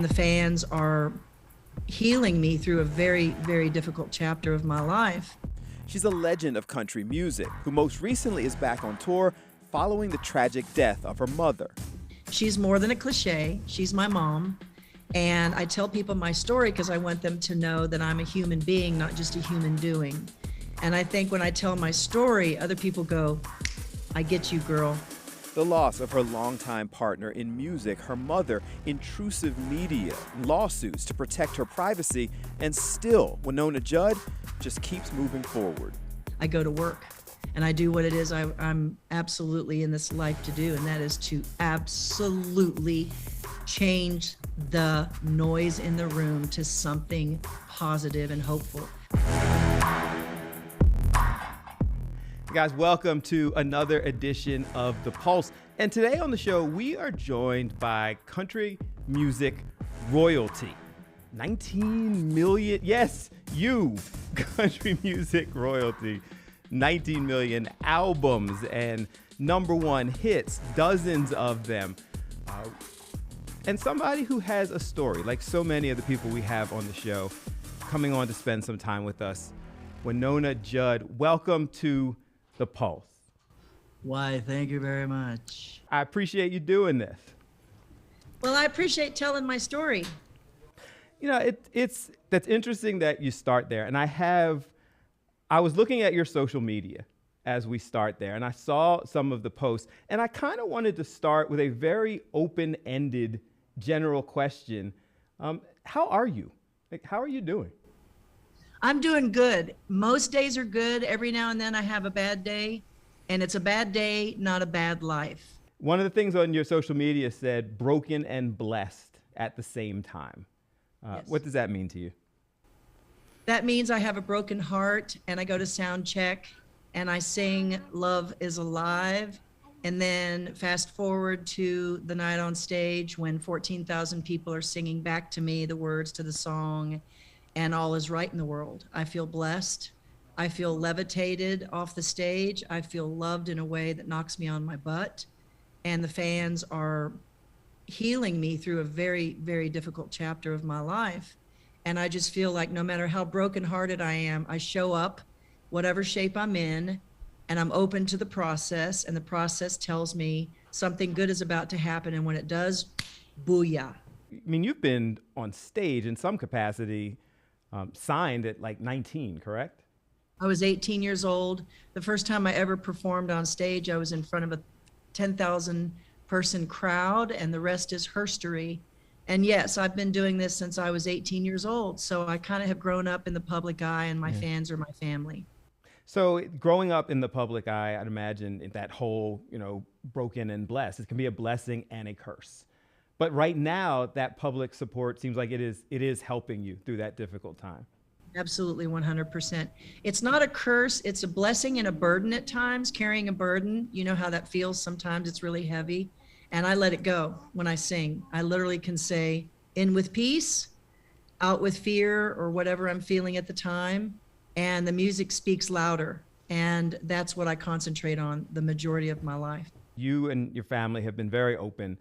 The fans are healing me through a very, very difficult chapter of my life. She's a legend of country music who most recently is back on tour following the tragic death of her mother. She's more than a cliche. She's my mom. And I tell people my story because I want them to know that I'm a human being, not just a human doing. And I think when I tell my story, other people go, I get you, girl. The loss of her longtime partner in music, her mother, intrusive media, lawsuits to protect her privacy, and still, Wynonna Judd just keeps moving forward. I go to work and I do what it is I'm absolutely in this life to do, and that is to absolutely change the noise in the room to something positive and hopeful. Guys, welcome to another edition of The Pulse. And today on the show, we are joined by country music royalty. 19 million, yes, you, country music royalty. 19 million albums and #1 hits, dozens of them. And somebody who has a story, like so many of the people we have on the show, coming on to spend some time with us. Wynonna Judd, welcome to The Pulse. Why, thank you very much. I appreciate you doing this. Well, I appreciate telling my story. You know, that's interesting that you start there. And I was looking at your social media as we start there, and I saw some of the posts, and I kind of wanted to start with a very open-ended general question. How are you? Like, how are you doing? I'm doing good. Most days are good. Every now and then I have a bad day, and it's a bad day, not a bad life. One of the things on your social media said broken and blessed at the same time. Yes. What does that mean to you? That means I have a broken heart and I go to sound check and I sing Love is Alive. And then fast forward to the night on stage when 14,000 people are singing back to me the words to the song, and all is right in the world. I feel blessed. I feel levitated off the stage. I feel loved in a way that knocks me on my butt. And the fans are healing me through a very, very difficult chapter of my life. And I just feel like no matter how brokenhearted I am, I show up, whatever shape I'm in, and I'm open to the process. And the process tells me something good is about to happen. And when it does, booyah. I mean, you've been on stage in some capacity, signed at like 19, correct? I was 18 years old. The first time I ever performed on stage, I was in front of a 10,000 person crowd, and the rest is herstory. And yes, I've been doing this since I was 18 years old. So I kind of have grown up in the public eye, and my fans are my family. So growing up in the public eye, I'd imagine that whole, broken and blessed, it can be a blessing and a curse. But right now, that public support seems like it is helping you through that difficult time. Absolutely, 100%. It's not a curse. It's a blessing and a burden at times, carrying a burden. You know how that feels. Sometimes it's really heavy. And I let it go when I sing. I literally can say, in with peace, out with fear, or whatever I'm feeling at the time. And the music speaks louder. And that's what I concentrate on the majority of my life. You and your family have been very open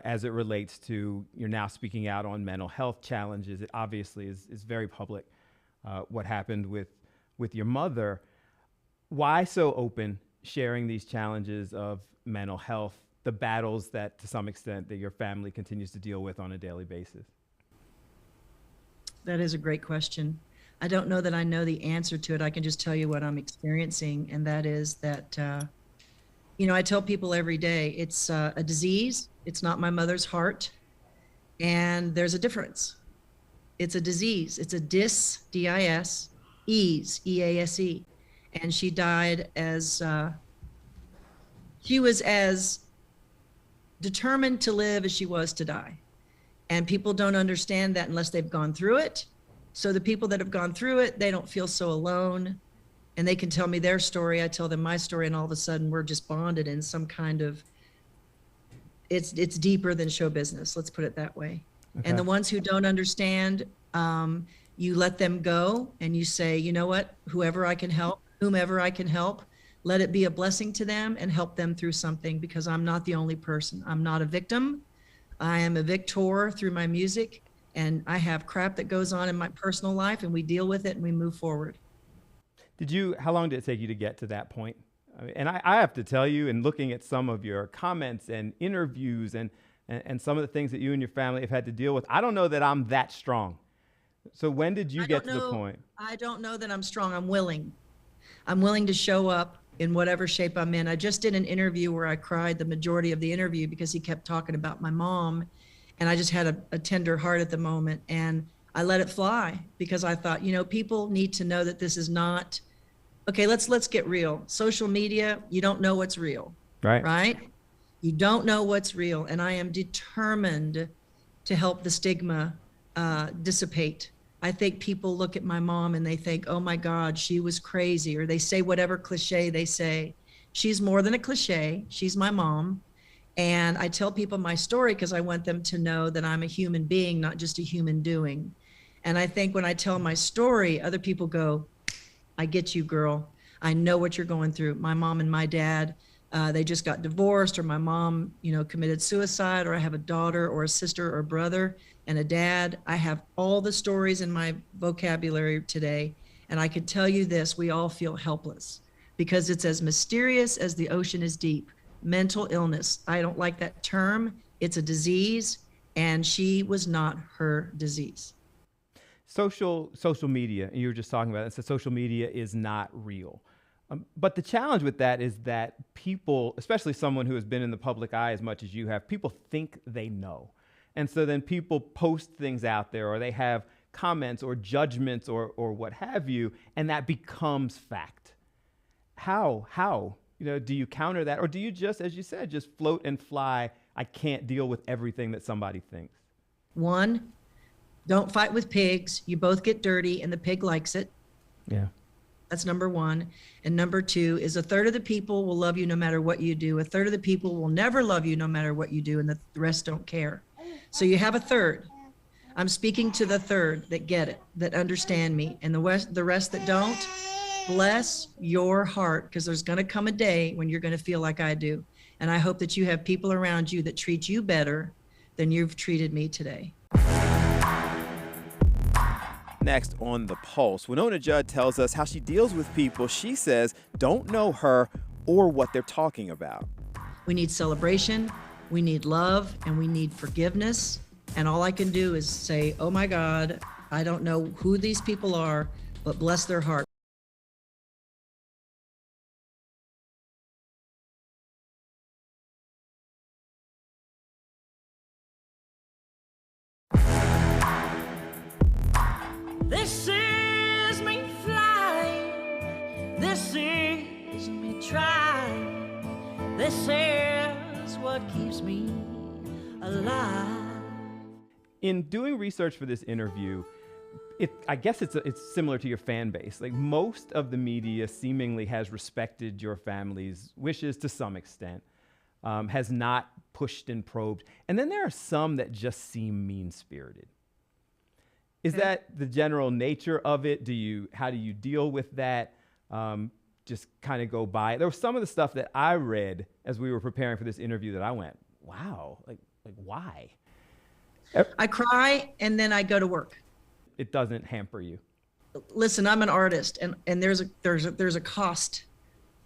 as it relates to, you're now speaking out on mental health challenges. It obviously is very public, what happened with your mother. Why so open sharing these challenges of mental health, the battles that to some extent that your family continues to deal with on a daily basis? That is a great question. I don't know that I know the answer to it. I can just tell you what I'm experiencing, and that is that, I tell people every day, it's a disease. It's not my mother's heart, and there's a difference. It's a disease. It's a D-I-S, ease, E-A-S-E, and she died as, she was as determined to live as she was to die. And people don't understand that unless they've gone through it. So the people that have gone through it, they don't feel so alone, and they can tell me their story. I tell them my story, and all of a sudden we're just bonded in some kind of, it's deeper than show business. Let's put it that way. Okay. And the ones who don't understand, you let them go and you say, you know what, whomever I can help, let it be a blessing to them and help them through something, because I'm not the only person. I'm not a victim. I am a victor through my music, and I have crap that goes on in my personal life, and we deal with it and we move forward. How long did it take you to get to that point? I mean, and I have to tell you, in looking at some of your comments and interviews and some of the things that you and your family have had to deal with, I don't know that I'm that strong. So when did you get to the point? I don't know that I'm strong. I'm willing. I'm willing to show up in whatever shape I'm in. I just did an interview where I cried the majority of the interview because he kept talking about my mom, and I just had a tender heart at the moment, and I let it fly because I thought, people need to know that this is not okay. Let's get real. Social media, you don't know what's real, right? You don't know what's real, and I am determined to help the stigma dissipate. I think people look at my mom and they think, oh my God, she was crazy, or they say whatever cliche they say. She's more than a cliche. She's my mom. And I tell people my story because I want them to know that I'm a human being, not just a human doing. And I think when I tell my story, other people go, I get you, girl. I know what you're going through. My mom and my dad, they just got divorced, or my mom, committed suicide, or I have a daughter or a sister or a brother and a dad. I have all the stories in my vocabulary today. And I could tell you this, we all feel helpless because it's as mysterious as the ocean is deep. Mental illness. I don't like that term. It's a disease, and she was not her disease. Social media, and you were just talking about it, so social media is not real. But the challenge with that is that people, especially someone who has been in the public eye as much as you have, people think they know. And so then people post things out there, or they have comments or judgments or what have you, and that becomes fact. How, do you counter that? Or do you just, as you said, just float and fly? I can't deal with everything that somebody thinks. One, don't fight with pigs. You both get dirty and the pig likes it. Yeah. That's number one. And number two is 1/3 of the people will love you no matter what you do. 1/3 of the people will never love you no matter what you do, and the rest don't care. So you have 1/3. I'm speaking to the 1/3 that get it, that understand me, and the rest that don't. Bless your heart, because there's going to come a day when you're going to feel like I do. And I hope that you have people around you that treat you better than you've treated me today. Next on The Pulse, Wynonna Judd tells us how she deals with people she says don't know her or what they're talking about. We need celebration, we need love, and we need forgiveness. And all I can do is say, oh my God, I don't know who these people are, but bless their heart. This is me flying, this is me trying, this is what keeps me alive. In doing research for this interview, I guess it's similar to your fan base. Like, most of the media seemingly has respected your family's wishes to some extent, has not pushed and probed. And then there are some that just seem mean-spirited. Is that the general nature of it? How do you deal with that? Just kind of go by it? There was some of the stuff that I read as we were preparing for this interview that I went, wow, like why? I cry and then I go to work. It doesn't hamper you. Listen, I'm an artist, and there's a cost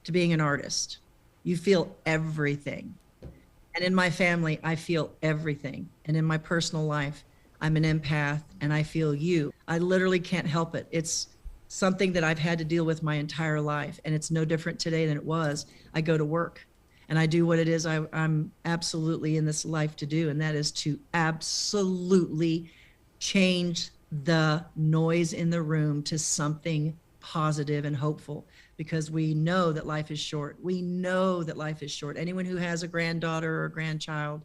to being an artist. You feel everything. And in my family, I feel everything. And in my personal life, I'm an empath and I feel you. I literally can't help it. It's something that I've had to deal with my entire life, and it's no different today than it was. I go to work and I do what it is I'm absolutely in this life to do, and that is to absolutely change the noise in the room to something positive and hopeful, because we know that life is short. We know that life is short. Anyone who has a granddaughter or a grandchild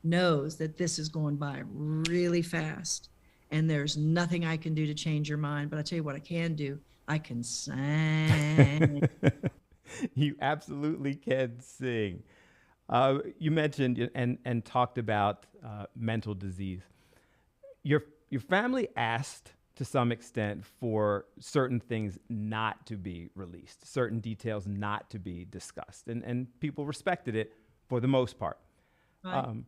knows that this is going by really fast, and there's nothing I can do to change your mind. But I tell you what I can do. I can sing. You absolutely can sing. You mentioned and talked about mental disease. Your family asked to some extent for certain things not to be released, certain details not to be discussed, and people respected it for the most part. Right.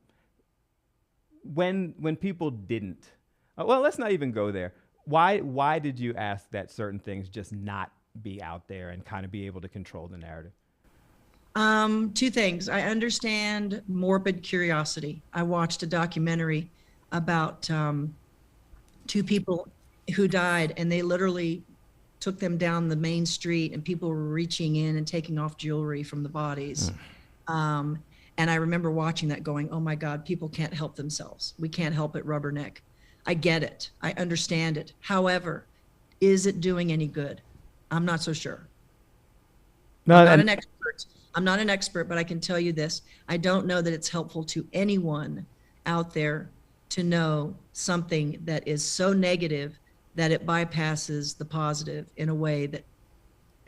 when people didn't, well, let's not even go there. Why did you ask that certain things just not be out there and kind of be able to control the narrative? Two things. I understand morbid curiosity. I watched a documentary about two people who died, and they literally took them down the main street, and people were reaching in and taking off jewelry from the bodies. And I remember watching that going, oh my God, people can't help themselves. We can't help it, rubberneck. I get it. I understand it. However, is it doing any good? I'm not so sure. No, I'm not an expert. I'm not an expert, but I can tell you this. I don't know that it's helpful to anyone out there to know something that is so negative that it bypasses the positive in a way that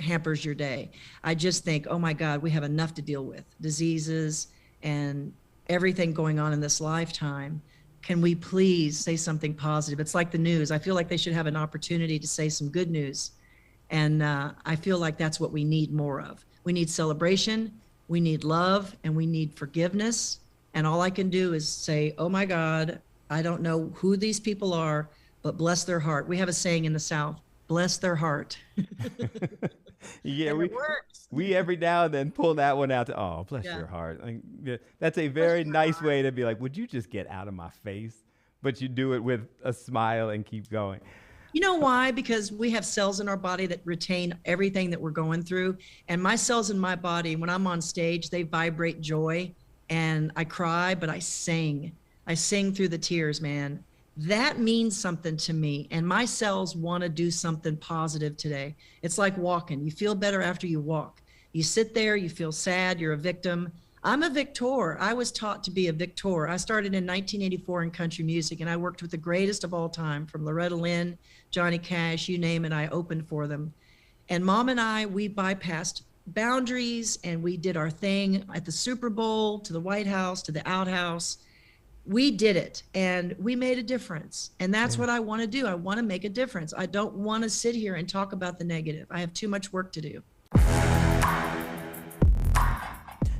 hampers your day. I just think, oh my God, we have enough to deal with. Diseases and everything going on in this lifetime. Can we please say something positive? It's like the news. I feel like they should have an opportunity to say some good news. And I feel like that's what we need more of. We need celebration, we need love, and we need forgiveness. And all I can do is say, oh my God, I don't know who these people are, but bless their heart. We have a saying in the South, bless their heart. Yeah, and we every now and then pull that one out to, oh, bless your heart. Like, yeah, that's a very nice way to be like, would you just get out of my face? But you do it with a smile and keep going. You know why? Because we have cells in our body that retain everything that we're going through. And my cells in my body, when I'm on stage, they vibrate joy, and I cry, but I sing. I sing through the tears, man. That means something to me. And my cells want to do something positive today. It's like walking. You feel better after you walk. You sit there, you feel sad, you're a victim. I'm a victor. I was taught to be a victor. I started in 1984 in country music, and I worked with the greatest of all time, from Loretta Lynn, Johnny Cash, you name it, I opened for them. And Mom and I, we bypassed boundaries, and we did our thing at the Super Bowl, to the White House, to the outhouse. We did it, and we made a difference. And that's what I want to do. I want to make a difference. I don't want to sit here and talk about the negative. I have too much work to do.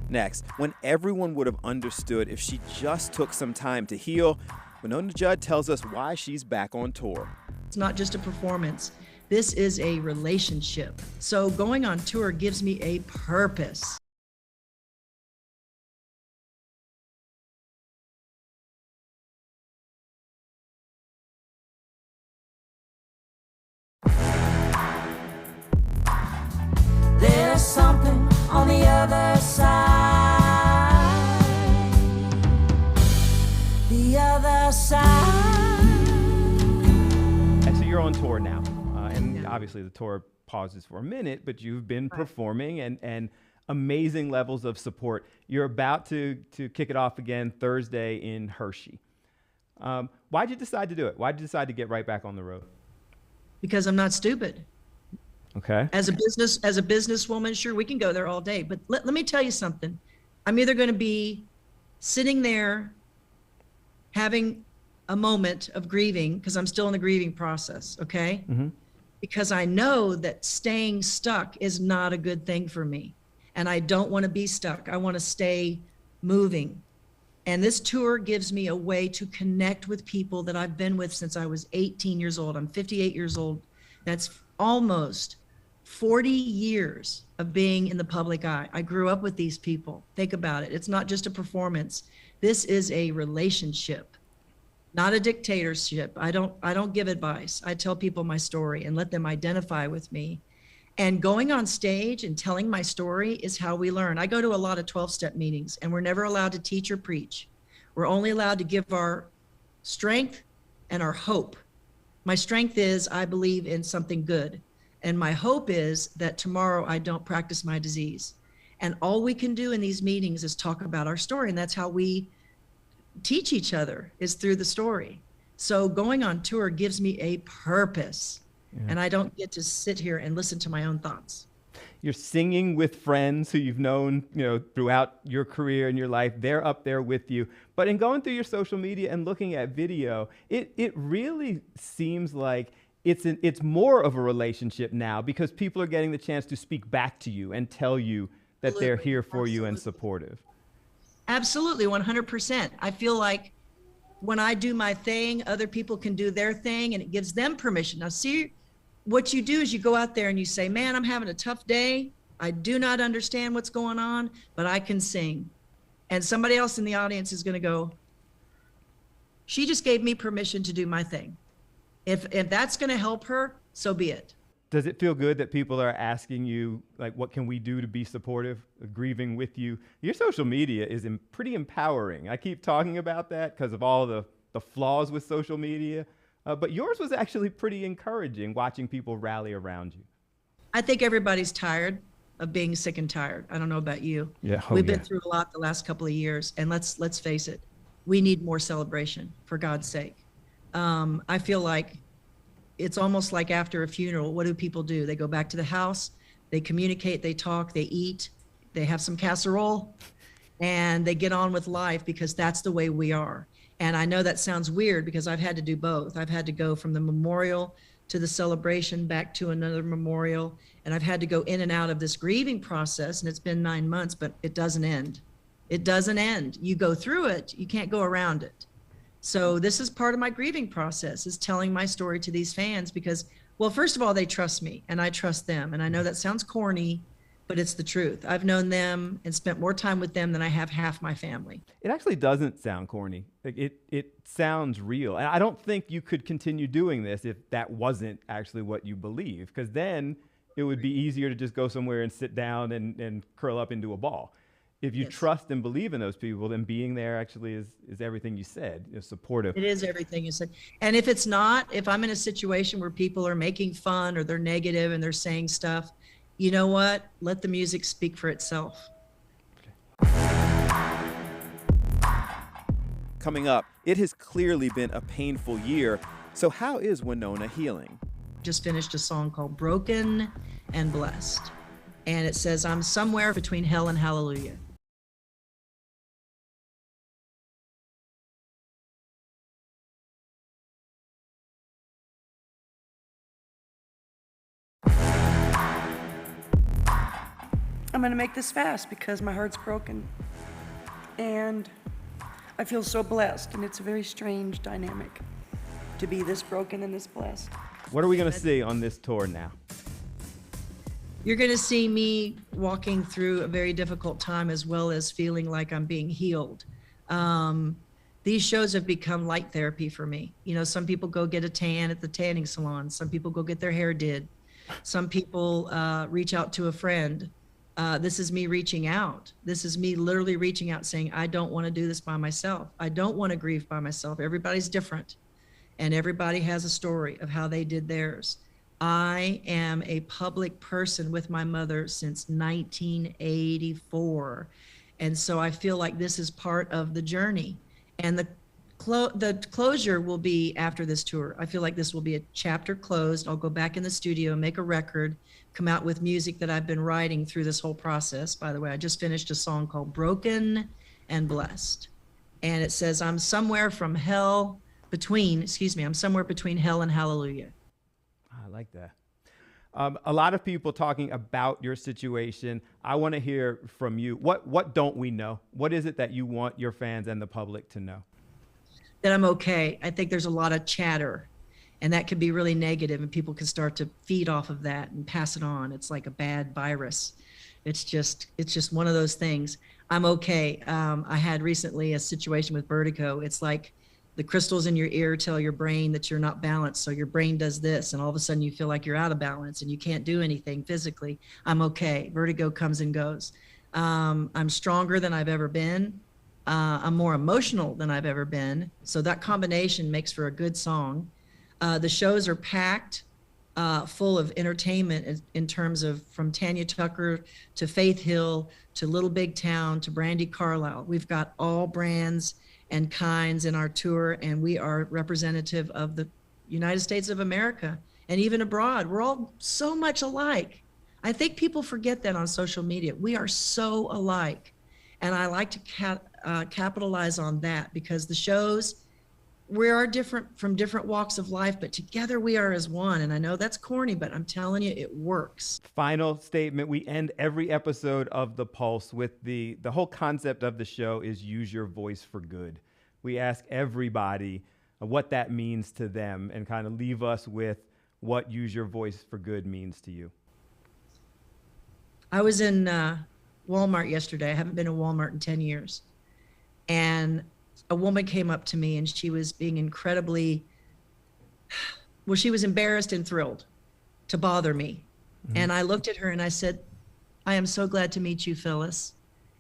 Next, when everyone would have understood if she just took some time to heal, Wynonna Judd tells us why she's back on tour. It's not just a performance. This is a relationship. So going on tour gives me a purpose. There's something on the other side. The other side. And so you're on tour now. And obviously the tour pauses for a minute, but you've been performing and amazing levels of support. You're about to kick it off again Thursday in Hershey. Why'd you decide to do it? Why'd you decide to get right back on the road? Because I'm not stupid. Okay. As a businesswoman, sure, we can go there all day. But let me tell you something. I'm either going to be sitting there having a moment of grieving, because I'm still in the grieving process, okay? Mm-hmm. Because I know that staying stuck is not a good thing for me. And I don't want to be stuck. I want to stay moving. And this tour gives me a way to connect with people that I've been with since I was 18 years old. I'm 58 years old. That's almost 40 years of being in the public eye. I grew up with these people. Think about it. It's not just a performance. This is a relationship, not a dictatorship. I don't give advice. I tell people my story and let them identify with me. And going on stage and telling my story is how we learn. I go to a lot of 12-step meetings, and we're never allowed to teach or preach. We're only allowed to give our strength and our hope. My strength is I believe in something good. And my hope is that tomorrow I don't practice my disease. And all we can do in these meetings is talk about our story. And that's how we teach each other, is through the story. So going on tour gives me a purpose. Yeah. And I don't get to sit here and listen to my own thoughts. You're singing with friends who you've known, throughout your career and your life. They're up there with you. But in going through your social media and looking at video, it really seems like it's more of a relationship now, because people are getting the chance to speak back to you and tell you that they're here for you and supportive. Absolutely, 100%. I feel like when I do my thing, other people can do their thing, and it gives them permission. Now, see, what you do is you go out there and you say, man, I'm having a tough day. I do not understand what's going on, but I can sing. And somebody else in the audience is going to go, she just gave me permission to do my thing. If that's going to help her, so be it. Does it feel good that people are asking you, like, what can we do to be supportive, grieving with you? Your social media is pretty empowering. I keep talking about that because of all the flaws with social media. But yours was actually pretty encouraging, watching people rally around you. I think everybody's tired of being sick and tired. I don't know about you. Yeah, We've been through a lot the last couple of years, and let's face it, we need more celebration, for God's sake. I feel like it's almost like after a funeral, what do people do? They go back to the house, they communicate, they talk, they eat, they have some casserole, and they get on with life because that's the way we are. And I know that sounds weird because I've had to do both. I've had to go from the memorial to the celebration, back to another memorial, and I've had to go in and out of this grieving process, and it's been 9 months, but it doesn't end. It doesn't end. You go through it, you can't go around it. So this is part of my grieving process, is telling my story to these fans because, well, first of all, they trust me and I trust them. And I know that sounds corny, but it's the truth. I've known them and spent more time with them than I have half my family. It actually doesn't sound corny. Like it sounds real. And I don't think you could continue doing this if that wasn't actually what you believe, because then it would be easier to just go somewhere and sit down and curl up into a ball. If you trust and believe in those people, then being there actually is everything you said, supportive. It is everything you said. And if it's not, if I'm in a situation where people are making fun or they're negative and they're saying stuff, you know what? Let the music speak for itself. Coming up, it has clearly been a painful year. So how is Wynonna healing? Just finished a song called Broken and Blessed. And it says, I'm somewhere between hell and hallelujah. I'm gonna make this fast because my heart's broken. And I feel so blessed, and it's a very strange dynamic to be this broken and this blessed. What are we gonna see on this tour now? You're gonna see me walking through a very difficult time as well as feeling like I'm being healed. These shows have become light therapy for me. You know, some people go get a tan at the tanning salon. Some people go get their hair did. Some people reach out to a friend. This is me reaching out. This is me literally reaching out saying, I don't want to do this by myself. I don't want to grieve by myself. Everybody's different. And everybody has a story of how they did theirs. I am a public person with my mother since 1984. And so I feel like this is part of the journey. And the closure will be after this tour. I feel like this will be a chapter closed. I'll go back in the studio, make a record, come out with music that I've been writing through this whole process. By the way, I just finished a song called Broken and Blessed. And it says, I'm somewhere between hell and hallelujah. I like that. A lot of people talking about your situation. I want to hear from you. What don't we know? What is it that you want your fans and the public to know? That I'm okay. I think there's a lot of chatter, and that can be really negative, and people can start to feed off of that and pass it on. It's like a bad virus. It's just one of those things. I'm okay. I had recently a situation with vertigo. It's like the crystals in your ear tell your brain that you're not balanced. So your brain does this, and all of a sudden you feel like you're out of balance and you can't do anything physically. I'm okay. Vertigo comes and goes. I'm stronger than I've ever been. I'm more emotional than I've ever been. So that combination makes for a good song. The shows are packed, full of entertainment in terms of from Tanya Tucker to Faith Hill to Little Big Town to Brandy Carlisle. We've got all brands and kinds in our tour, and we are representative of the United States of America and even abroad. We're all so much alike. I think people forget that on social media. We are so alike. And I like to capitalize on that because the shows, we are different from different walks of life, but together we are as one. And I know that's corny, but I'm telling you, it works. Final statement. We end every episode of The Pulse with the whole concept of the show is use your voice for good, we ask everybody what that means to them and kind of leave us with what Use Your Voice for Good means to you. I was in Walmart yesterday. I haven't been in Walmart in 10 years. And a woman came up to me and she was being incredibly, well, she was embarrassed and thrilled to bother me. Mm-hmm. And I looked at her and I said, I am so glad to meet you, Phyllis.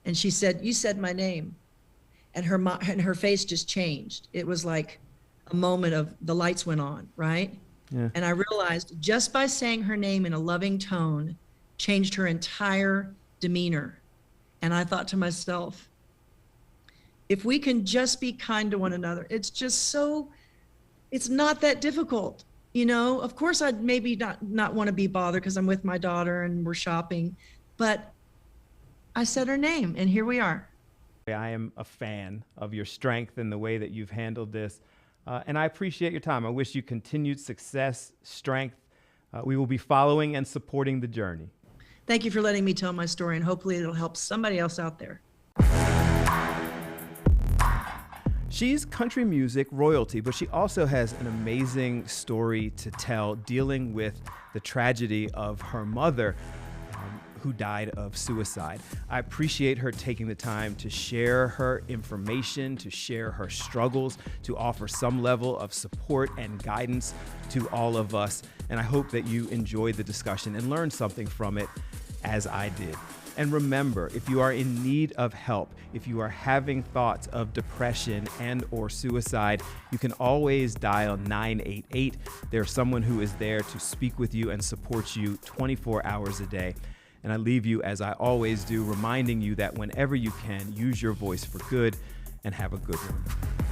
And she said, you said my name. And her face just changed. It was like a moment of the lights went on, right? Yeah. And I realized just by saying her name in a loving tone changed her entire demeanor. And I thought to myself, if we can just be kind to one another, it's not that difficult. You know, of course I'd maybe not want to be bothered because I'm with my daughter and we're shopping, but I said her name and here we are. I am a fan of your strength and the way that you've handled this. And I appreciate your time. I wish you continued success, strength. We will be following and supporting the journey. Thank you for letting me tell my story, and hopefully it'll help somebody else out there. She's country music royalty, but she also has an amazing story to tell dealing with the tragedy of her mother, who died of suicide. I appreciate her taking the time to share her information, to share her struggles, to offer some level of support and guidance to all of us. And I hope that you enjoyed the discussion and learned something from it as I did. And remember, if you are in need of help, if you are having thoughts of depression and or suicide, you can always dial 988. There's someone who is there to speak with you and support you 24 hours a day. And I leave you, as I always do, reminding you that whenever you can, use your voice for good and have a good one.